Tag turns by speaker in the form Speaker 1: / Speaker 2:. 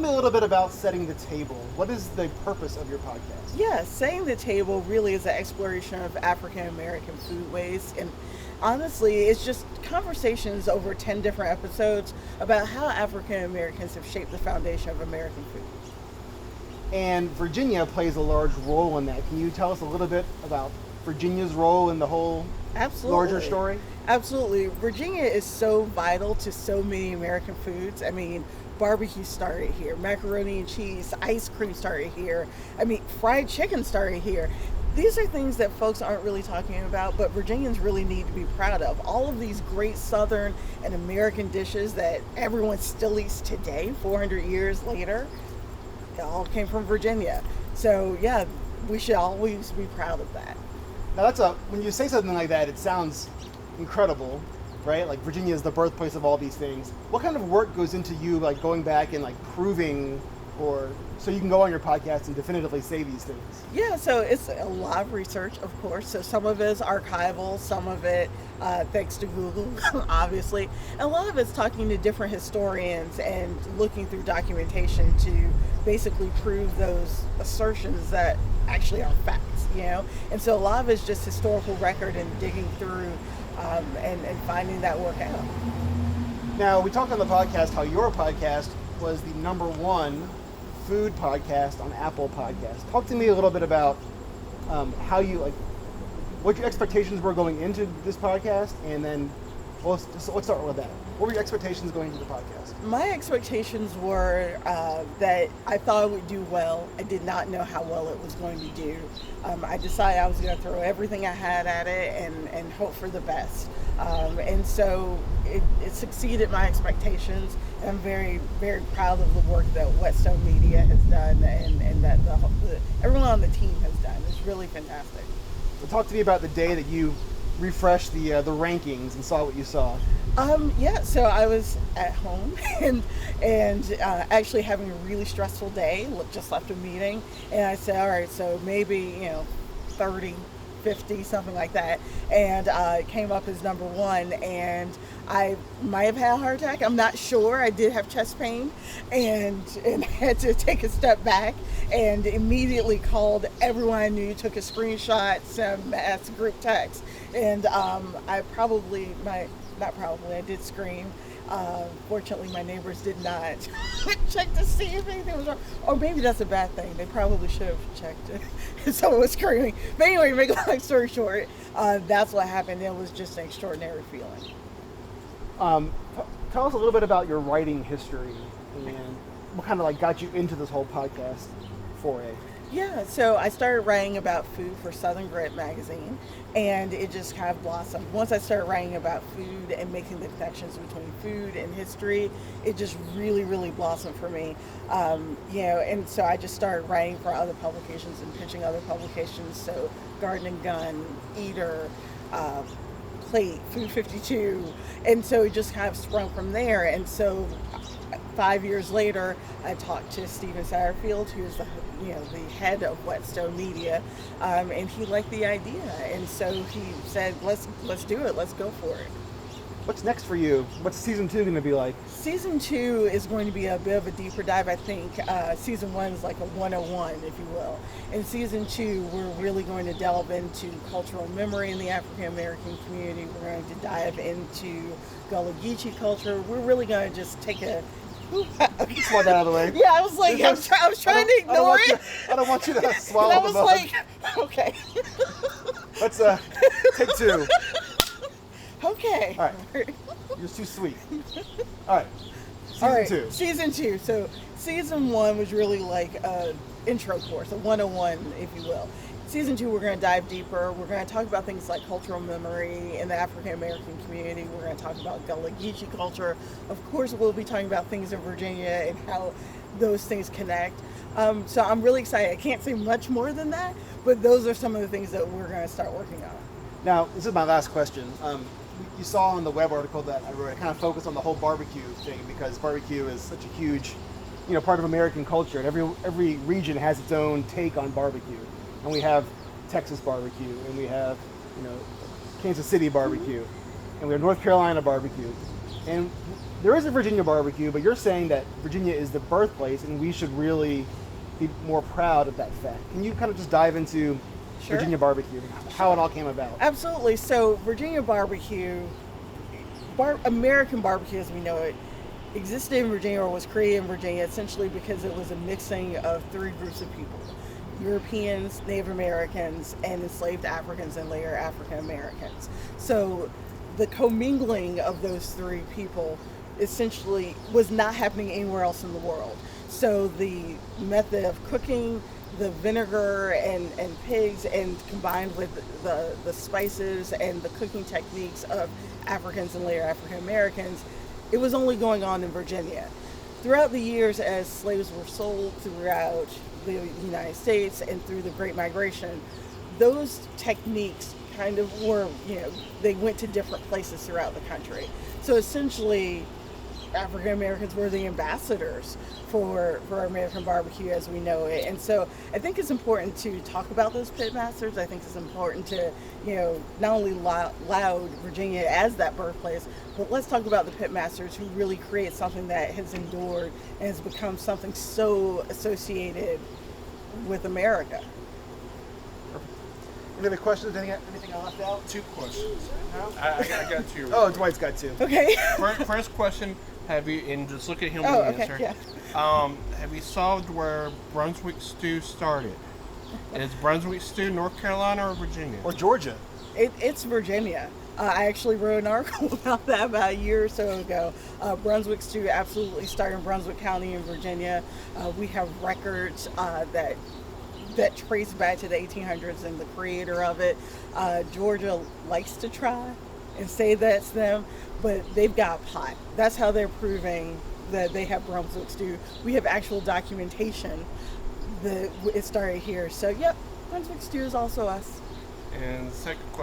Speaker 1: Tell me a little bit about setting the table. What is the purpose of your podcast?
Speaker 2: Yeah, setting the table really is an exploration of African American foodways. And honestly, it's just conversations over 10 different episodes about how African Americans have shaped the foundation of American food.
Speaker 1: And Virginia plays a large role in that. Can you tell us a little bit about Virginia's role in the whole larger
Speaker 2: Absolutely.
Speaker 1: story?
Speaker 2: Absolutely. Virginia is so vital to so many American foods. I mean, barbecue started here, macaroni and cheese, ice cream started here. I mean, fried chicken started here. These are things that folks aren't really talking about, but Virginians really need to be proud of. All of these great Southern and American dishes that everyone still eats today, 400 years later, it all came from Virginia. So, yeah, we should always be proud of that.
Speaker 1: Now when you say something like that, it sounds incredible, right? Like Virginia is the birthplace of all these things. What kind of work goes into you like going back and like proving or so you can go on your podcast and definitively say these things?
Speaker 2: Yeah, so it's a lot of research, of course. So some of it is archival, some of it thanks to Google, obviously. And a lot of it's talking to different historians and looking through documentation to basically prove those assertions that actually are facts, you know? And so a lot of it's just historical record and digging through and finding that work out.
Speaker 1: Now, we talked on the podcast how your podcast was the number one food podcast on Apple Podcasts. Talk to me a little bit about how you like, what your expectations were going into this podcast, and then let's start with that. What were your expectations going into the podcast?
Speaker 2: My expectations were that I thought it would do well. I did not know how well it was going to do. I decided I was going to throw everything I had at it and hope for the best. And so it succeeded my expectations. And I'm very, very proud of the work that Whetstone Media has done and that everyone on the team has done. It's really fantastic.
Speaker 1: So talk to me about the day that you refreshed the rankings and saw what you saw.
Speaker 2: Yeah, so I was at home and actually having a really stressful day. Just left a meeting, and I said, all right, so maybe 30, 50, something like that, and it came up as number one. And I might have had a heart attack. I'm not sure. I did have chest pain, and I had to take a step back and immediately called everyone I knew, took a screenshot, sent a mass group text, and I did scream. Fortunately, my neighbors did not check to see if anything was wrong. Or maybe that's a bad thing. They probably should have checked if someone was screaming. But anyway, make a long story short, that's what happened. It was just an extraordinary feeling.
Speaker 1: Tell us a little bit about your writing history and what kind of like got you into this whole podcast foray.
Speaker 2: Yeah, so I started writing about food for Southern Grit magazine, and it just kind of blossomed. Once I started writing about food and making the connections between food and history, it just really, really blossomed for me. And so I just started writing for other publications and pitching other publications. So Garden and Gun, Eater, Plate, Food 52, and so it just kind of sprung from there. And so 5 years later, I talked to Stephen Satterfield, who's the head of Whetstone Media, and he liked the idea, and so he said, "Let's do it. Let's go for it."
Speaker 1: What's next for you? What's season 2 going to be like?
Speaker 2: Season 2 is going to be a bit of a deeper dive, I think. Season 1 is like a 101, if you will. In season 2, we're really going to delve into cultural memory in the African American community. We're going to dive into Gullah Geechee culture. We're really going to just take a
Speaker 1: Okay. Swallow that out of the way.
Speaker 2: Yeah, I was like, I was trying to ignore it.
Speaker 1: I don't want you to swallow
Speaker 2: I
Speaker 1: the
Speaker 2: was
Speaker 1: bug.
Speaker 2: like, okay.
Speaker 1: Let's take 2.
Speaker 2: Okay.
Speaker 1: All right. You're too sweet. All right. Season 2.
Speaker 2: Season 2. So season 1 was really like a intro course, a 101, if you will. Season 2, we're going to dive deeper. We're going to talk about things like cultural memory in the African American community. We're going to talk about Gullah Geechee culture. Of course, we'll be talking about things in Virginia and how those things connect. So I'm really excited. I can't say much more than that, but those are some of the things that we're going to start working on.
Speaker 1: Now, this is my last question. You saw in the web article that I wrote, I kind of focused on the whole barbecue thing because barbecue is such a huge, part of American culture, and every region has its own take on barbecue. And we have Texas barbecue, and we have, Kansas City barbecue, and we have North Carolina barbecue. And there is a Virginia barbecue, but you're saying that Virginia is the birthplace, and we should really be more proud of that fact. Can you kind of just dive into
Speaker 2: Sure.
Speaker 1: Virginia barbecue, how it all came about?
Speaker 2: Absolutely. So Virginia barbecue, American barbecue as we know it, existed in Virginia, or was created in Virginia, essentially because it was a mixing of three groups of people: Europeans, Native Americans, and enslaved Africans and later African Americans. So the commingling of those three people essentially was not happening anywhere else in the world. So the method of cooking, the vinegar and pigs, and combined with the spices and the cooking techniques of Africans and later African Americans, it was only going on in Virginia. Throughout the years, as slaves were sold throughout the United States and through the Great Migration, those techniques kind of were, they went to different places throughout the country. So essentially, African Americans were the ambassadors for American barbecue as we know it. And so I think it's important to talk about those pitmasters. I think it's important to, not only laud Virginia as that birthplace, but let's talk about the pitmasters who really create something that has endured and has become something so associated with America.
Speaker 1: Any other questions? Anything I left out?
Speaker 3: 2 questions.
Speaker 1: No?
Speaker 3: I got 2.
Speaker 1: Oh, Dwight's got 2.
Speaker 2: Okay.
Speaker 3: First question, have you, and just look at him
Speaker 2: Oh,
Speaker 3: when you
Speaker 2: okay,
Speaker 3: answer.
Speaker 2: yeah.
Speaker 3: Have you solved where Brunswick stew started? Is Brunswick stew North Carolina or Virginia?
Speaker 1: Or Georgia?
Speaker 2: It's Virginia. I actually wrote an article about that about a year or so ago. Brunswick stew absolutely started in Brunswick County in Virginia. We have records that trace back to the 1800s and the creator of it. Georgia likes to try and say that's them, but they've got pot. That's how they're proving that they have Brunswick stew. We have actual documentation that it started here. So, yep, Brunswick stew is also us.
Speaker 3: And the second question.